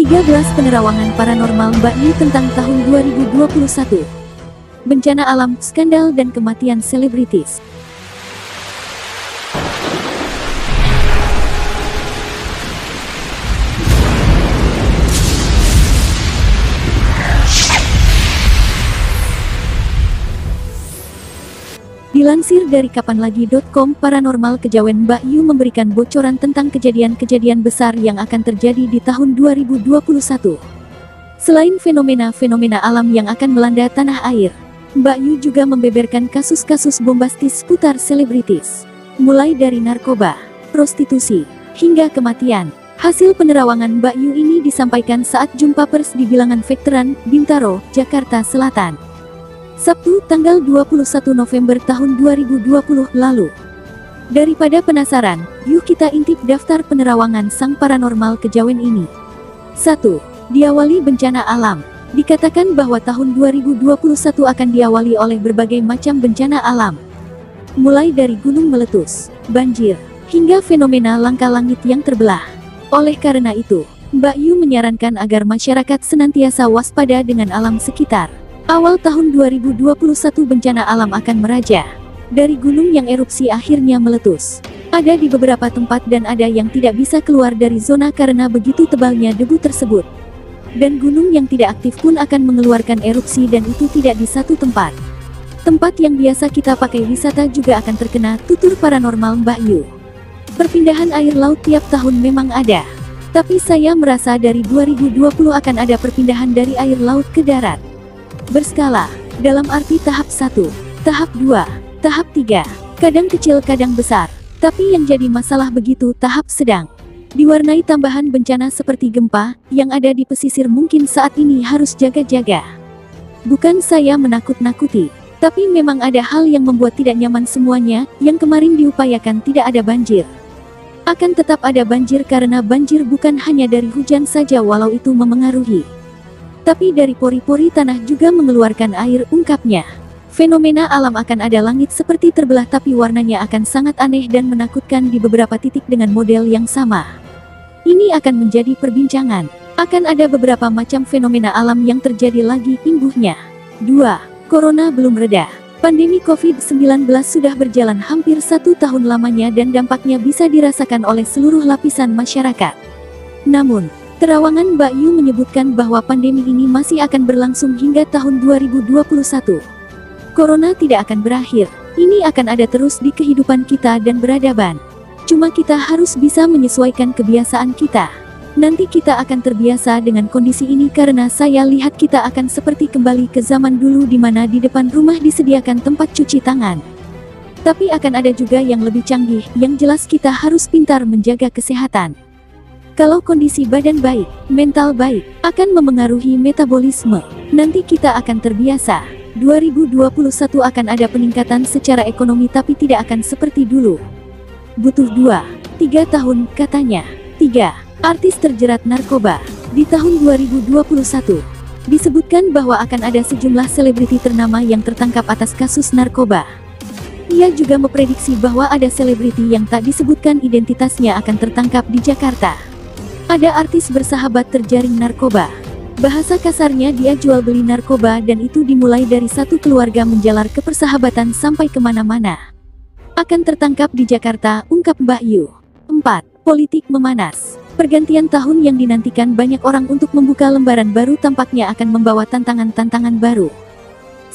13 Penerawangan Paranormal Mbak Yu tentang tahun 2021. Bencana alam, skandal dan kematian selebritis. Dilansir dari kapanlagi.com, Paranormal Kejawen Mbak Yu memberikan bocoran tentang kejadian-kejadian besar yang akan terjadi di tahun 2021. Selain fenomena-fenomena alam yang akan melanda tanah air, Mbak Yu juga membeberkan kasus-kasus bombastis seputar selebritis. Mulai dari narkoba, prostitusi, hingga kematian. Hasil penerawangan Mbak Yu ini disampaikan saat jumpa pers di Bilangan Veteran, Bintaro, Jakarta Selatan, Sabtu, tanggal 21 November tahun 2020 lalu. Daripada penasaran, yuk kita intip daftar penerawangan sang paranormal kejawen ini. 1. Diawali bencana alam. Dikatakan bahwa tahun 2021 akan diawali oleh berbagai macam bencana alam. Mulai dari gunung meletus, banjir, hingga fenomena langka langit yang terbelah. Oleh karena itu, Mbak Yu menyarankan agar masyarakat senantiasa waspada dengan alam sekitar. Awal tahun 2021 bencana alam akan meraja. Dari gunung yang erupsi akhirnya meletus. Ada di beberapa tempat dan ada yang tidak bisa keluar dari zona karena begitu tebalnya debu tersebut. Dan gunung yang tidak aktif pun akan mengeluarkan erupsi dan itu tidak di satu tempat. Tempat yang biasa kita pakai wisata juga akan terkena, tutur paranormal Mbak Yu. Perpindahan air laut tiap tahun memang ada. Tapi saya merasa dari 2020 akan ada perpindahan dari air laut ke darat. Berskala, dalam arti tahap 1, tahap 2, tahap 3, kadang kecil kadang besar. Tapi yang jadi masalah begitu tahap sedang. Diwarnai tambahan bencana seperti gempa, yang ada di pesisir mungkin saat ini harus jaga-jaga. Bukan saya menakut-nakuti, tapi memang ada hal yang membuat tidak nyaman semuanya, yang kemarin diupayakan tidak ada banjir. Akan tetap ada banjir karena banjir bukan hanya dari hujan saja walau itu memengaruhi. Tapi dari pori-pori tanah juga mengeluarkan air, ungkapnya. Fenomena alam akan ada langit seperti terbelah tapi warnanya akan sangat aneh dan menakutkan di beberapa titik dengan model yang sama. Ini akan menjadi perbincangan. Akan ada beberapa macam fenomena alam yang terjadi lagi, imbuhnya. 2. Corona belum reda. Pandemi COVID-19 sudah berjalan hampir 1 tahun lamanya dan dampaknya bisa dirasakan oleh seluruh lapisan masyarakat. Namun, terawangan Mbak Yu menyebutkan bahwa pandemi ini masih akan berlangsung hingga tahun 2021. Corona tidak akan berakhir. Ini akan ada terus di kehidupan kita dan beradaban. Cuma kita harus bisa menyesuaikan kebiasaan kita. Nanti kita akan terbiasa dengan kondisi ini karena saya lihat kita akan seperti kembali ke zaman dulu di mana di depan rumah disediakan tempat cuci tangan. Tapi akan ada juga yang lebih canggih, yang jelas kita harus pintar menjaga kesehatan. Kalau kondisi badan baik, mental baik, akan memengaruhi metabolisme. Nanti kita akan terbiasa. 2021 akan ada peningkatan secara ekonomi tapi tidak akan seperti dulu. Butuh 2-3 tahun, katanya. 3. Artis terjerat narkoba. Di tahun 2021, disebutkan bahwa akan ada sejumlah selebriti ternama yang tertangkap atas kasus narkoba. Ia juga memprediksi bahwa ada selebriti yang tak disebutkan identitasnya akan tertangkap di Jakarta. Ada artis bersahabat terjaring narkoba. Bahasa kasarnya dia jual beli narkoba dan itu dimulai dari satu keluarga menjalar ke persahabatan sampai kemana-mana. Akan tertangkap di Jakarta, ungkap Mbak Yu. 4. Politik memanas. Pergantian tahun yang dinantikan banyak orang untuk membuka lembaran baru tampaknya akan membawa tantangan-tantangan baru.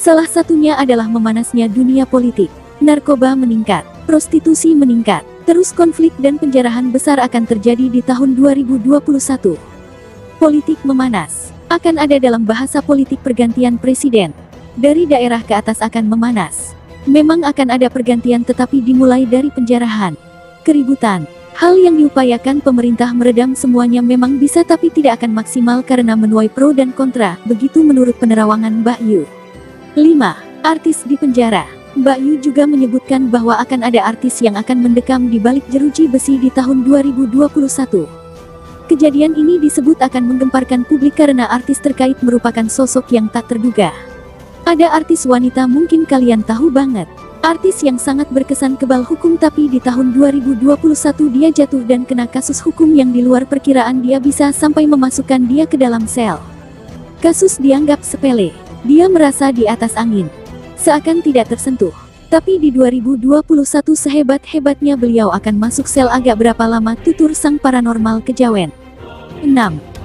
Salah satunya adalah memanasnya dunia politik. Narkoba meningkat, prostitusi meningkat, terus konflik dan penjarahan besar akan terjadi di tahun 2021. Politik memanas. Akan ada dalam bahasa politik pergantian presiden. Dari daerah ke atas akan memanas. Memang akan ada pergantian tetapi dimulai dari penjarahan, keributan. Hal yang diupayakan pemerintah meredam semuanya memang bisa tapi tidak akan maksimal karena menuai pro dan kontra, begitu menurut penerawangan Mbak Yu. 5. Artis di penjara. Mbak Yu juga menyebutkan bahwa akan ada artis yang akan mendekam di balik jeruji besi di tahun 2021. Kejadian ini disebut akan menggemparkan publik karena artis terkait merupakan sosok yang tak terduga. Ada artis wanita mungkin kalian tahu banget. Artis yang sangat berkesan kebal hukum, tapi di tahun 2021 dia jatuh dan kena kasus hukum yang di luar perkiraan dia, bisa sampai memasukkan dia ke dalam sel. Kasus dianggap sepele, dia merasa di atas angin, seakan tidak tersentuh. Tapi di 2021 sehebat-hebatnya beliau akan masuk sel. Agak berapa lama, tutur sang paranormal kejawen. 6.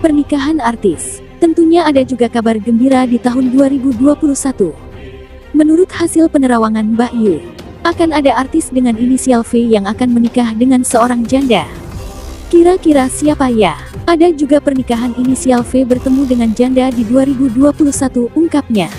Pernikahan artis. Tentunya ada juga kabar gembira di tahun 2021. Menurut hasil penerawangan Mbak Yu, akan ada artis dengan inisial V yang akan menikah dengan seorang janda. Kira-kira siapa ya? Ada juga pernikahan inisial V bertemu dengan janda di 2021, ungkapnya.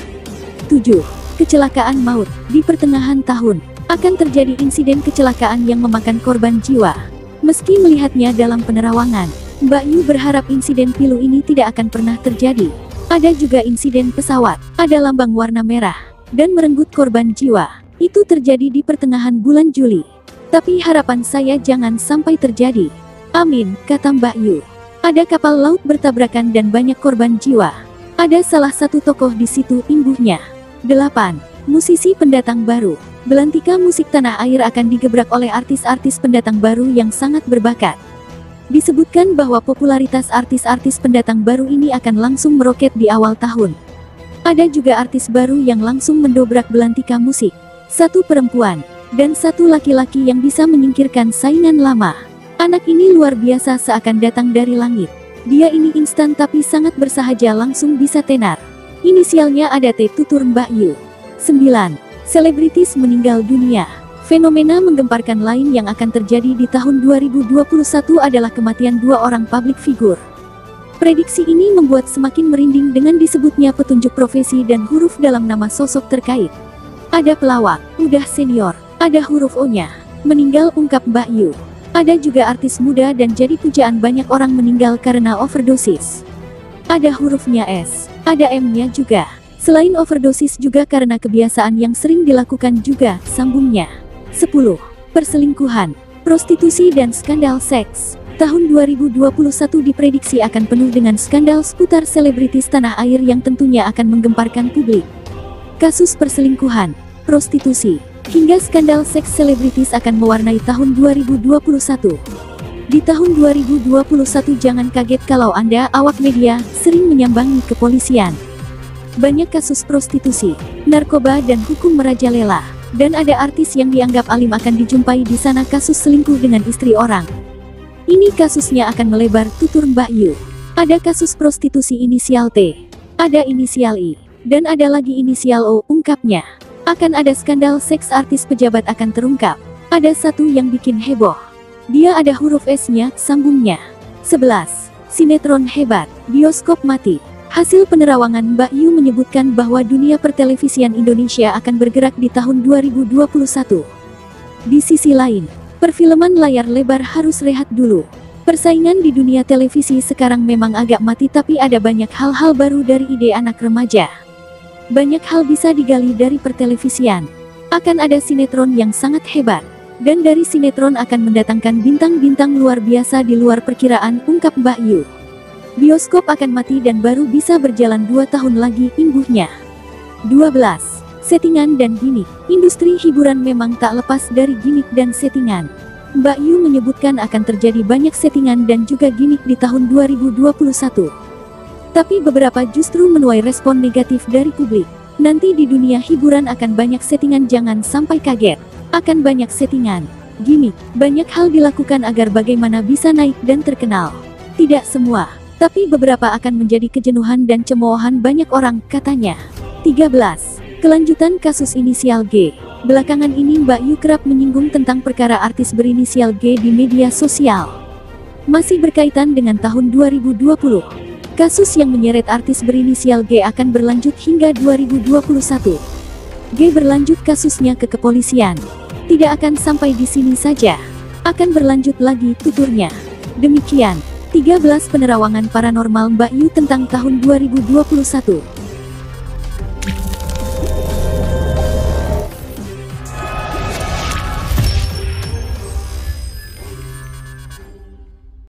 7. Kecelakaan maut. Di pertengahan tahun, akan terjadi insiden kecelakaan yang memakan korban jiwa. Meski melihatnya dalam penerawangan, Mbak Yu berharap insiden pilu ini tidak akan pernah terjadi. Ada juga insiden pesawat, ada lambang warna merah, dan merenggut korban jiwa. Itu terjadi di pertengahan bulan Juli. Tapi harapan saya jangan sampai terjadi. Amin, kata Mbak Yu. Ada kapal laut bertabrakan dan banyak korban jiwa. Ada salah satu tokoh di situ, imbuhnya. 8. Musisi pendatang baru. Belantika musik tanah air akan digebrak oleh artis-artis pendatang baru yang sangat berbakat. Disebutkan bahwa popularitas artis-artis pendatang baru ini akan langsung meroket di awal tahun. Ada juga artis baru yang langsung mendobrak belantika musik. 1 perempuan dan 1 laki-laki yang bisa menyingkirkan saingan lama. Anak ini luar biasa, seakan datang dari langit. Dia ini instan tapi sangat bersahaja, langsung bisa tenar. Inisialnya ada T, tutur Mbak Yu. 9. Selebritis meninggal dunia. Fenomena menggemparkan lain yang akan terjadi di tahun 2021 adalah kematian 2 orang publik figur. Prediksi ini membuat semakin merinding dengan disebutnya petunjuk profesi dan huruf dalam nama sosok terkait. Ada pelawak, udah senior, ada huruf O-nya, meninggal, ungkap Mbak Yu. Ada juga artis muda dan jadi pujaan banyak orang meninggal karena overdosis. Ada hurufnya S, ada M-nya juga. Selain overdosis juga karena kebiasaan yang sering dilakukan juga, sambungnya. 10. Perselingkuhan, prostitusi dan skandal seks. Tahun 2021 diprediksi akan penuh dengan skandal seputar selebritis tanah air yang tentunya akan menggemparkan publik. Kasus perselingkuhan, prostitusi, hingga skandal seks selebritis akan mewarnai tahun 2021. Di tahun 2021 jangan kaget kalau Anda, awak media, sering menyambangi kepolisian. Banyak kasus prostitusi, narkoba dan hukum merajalela. Dan ada artis yang dianggap alim akan dijumpai di sana kasus selingkuh dengan istri orang. Ini kasusnya akan melebar, tutur Mbak Yu. Ada kasus prostitusi inisial T, ada inisial I, dan ada lagi inisial O, ungkapnya. Akan ada skandal seks artis pejabat akan terungkap. Ada satu yang bikin heboh. Dia ada huruf S-nya, sambungnya. 11. Sinetron hebat, bioskop mati. Hasil penerawangan Mbak Yu menyebutkan bahwa dunia pertelevisian Indonesia akan bergerak di tahun 2021. Di sisi lain, perfilman layar lebar harus rehat dulu. Persaingan di dunia televisi sekarang memang agak mati, tapi ada banyak hal-hal baru dari ide anak remaja. Banyak hal bisa digali dari pertelevisian. Akan ada sinetron yang sangat hebat. Dan dari sinetron akan mendatangkan bintang-bintang luar biasa di luar perkiraan, ungkap Mbak Yu. Bioskop akan mati dan baru bisa berjalan 2 tahun lagi, imbuhnya. 12. Settingan dan gimmick. Industri hiburan memang tak lepas dari gimmick dan settingan. Mbak Yu menyebutkan akan terjadi banyak settingan dan juga gimmick di tahun 2021. Tapi beberapa justru menuai respon negatif dari publik. Nanti di dunia hiburan akan banyak settingan, jangan sampai kaget. Akan banyak settingan, gimmick, banyak hal dilakukan agar bagaimana bisa naik dan terkenal. Tidak semua, tapi beberapa akan menjadi kejenuhan dan cemoohan banyak orang, katanya. 13. Kelanjutan kasus inisial G. Belakangan ini Mbak Yu kerap menyinggung tentang perkara artis berinisial G di media sosial. Masih berkaitan dengan tahun 2020. Kasus yang menyeret artis berinisial G akan berlanjut hingga 2021. G berlanjut kasusnya ke kepolisian. Tidak akan sampai di sini saja. Akan berlanjut lagi, tuturnya. Demikian 13 penerawangan paranormal Mbak Yu tentang tahun 2021.